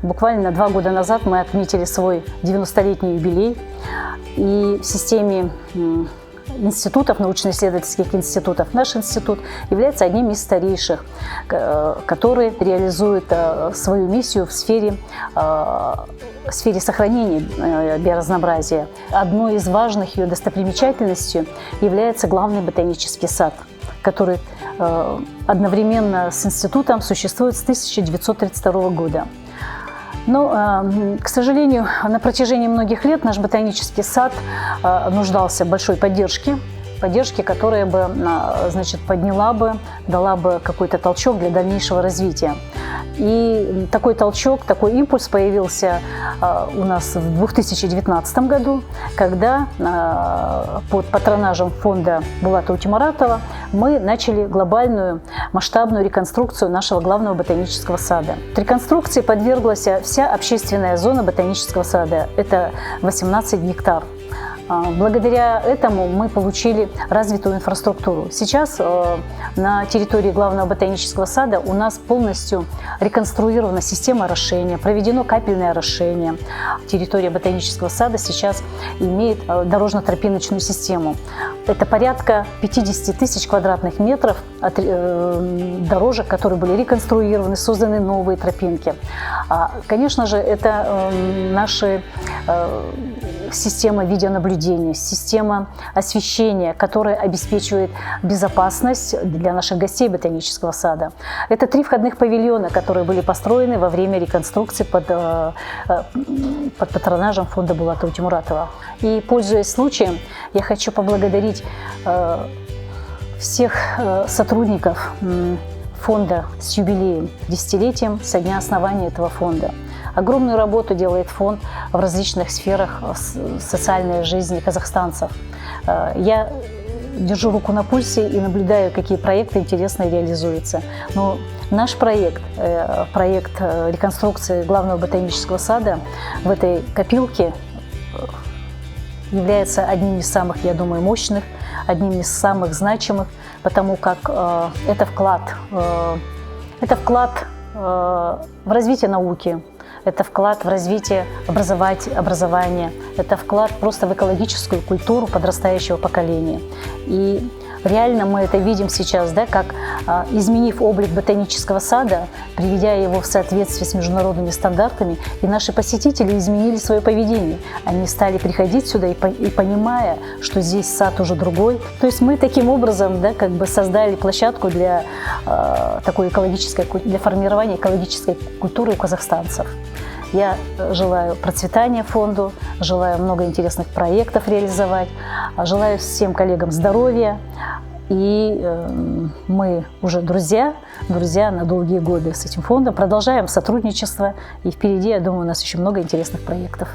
Буквально 2 года назад мы отметили свой 90-летний юбилей. И в системе институтов, научно-исследовательских институтов, наш институт является одним из старейших, который реализует свою миссию в сфере сохранения биоразнообразия. Одной из важных ее достопримечательностей является главный ботанический сад, который одновременно с институтом существует с 1932 года. Но, к сожалению, на протяжении многих лет наш ботанический сад нуждался в большой поддержке, которая бы, значит, подняла бы, дала бы какой-то толчок для дальнейшего развития. И такой толчок, такой импульс появился у нас в 2019 году, когда под патронажем фонда Булата Утемуратова мы начали глобальную масштабную реконструкцию нашего главного ботанического сада. Реконструкции подверглась вся общественная зона ботанического сада. Это 18 гектар. Благодаря этому мы получили развитую инфраструктуру. Сейчас на территории главного ботанического сада у нас полностью реконструирована система орошения, проведено капельное орошение. Территория ботанического сада сейчас имеет дорожно-тропиночную систему. Это порядка 50 тысяч квадратных метров дорожек, которые были реконструированы, созданы новые тропинки. Конечно же, это наша система видеонаблюдения, система освещения, которая обеспечивает безопасность для наших гостей ботанического сада. Это 3 входных павильона, которые были построены во время реконструкции под патронажем фонда Булата Утемуратова. И, пользуясь случаем, я хочу поблагодарить всех сотрудников фонда с юбилеем, 10-летием со дня основания этого фонда. Огромную работу делает фонд в различных сферах социальной жизни казахстанцев. Я держу руку на пульсе и наблюдаю, какие проекты интересные реализуются. Но наш проект реконструкции главного ботанического сада в этой копилке является одним из самых, я думаю, мощных, одним из самых значимых, потому как это вклад в развитие науки, это вклад в развитие образования, это вклад просто в экологическую культуру подрастающего поколения. И реально мы это видим сейчас, да, как, изменив облик ботанического сада, приведя его в соответствие с международными стандартами, и наши посетители изменили свое поведение. Они стали приходить сюда и понимая, что здесь сад уже другой. То есть мы таким образом, да, как бы создали площадку для для формирования экологической культуры у казахстанцев. Я желаю процветания фонду, желаю много интересных проектов реализовать, желаю всем коллегам здоровья. И мы уже друзья на долгие годы с этим фондом. Продолжаем сотрудничество. И впереди, я думаю, у нас еще много интересных проектов.